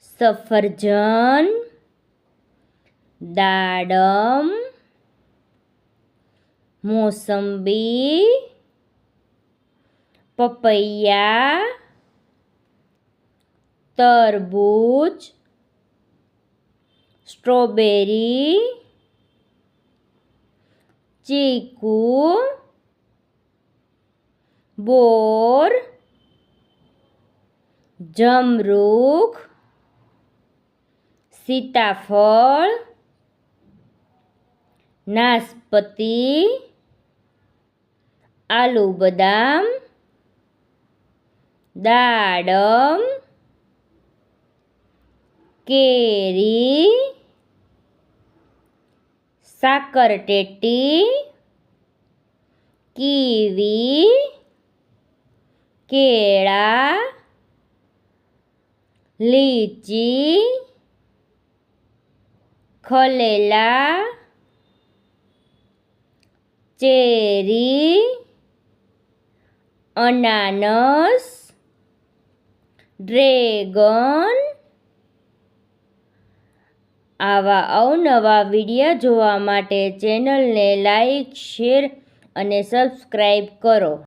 સફરજન, દાડમ, મોસંબી, પપૈયા, તરબૂચ, સ્ટ્રોબેરી, ચીકુ, બોર, જમરૂખ, સીતાફળ, નાશપતી, આલુ બદામ, દાડમ, કેરી, સાકરટેટી, કીવી, કેળા, લીચી, ખલેલા, ચેરી, અનાનસ, ડ્રેગન. આવા અવનવા વિડીયો જોવા માટે ચેનલને લાઈક, શેર અને સબસ્ક્રાઈબ કરો.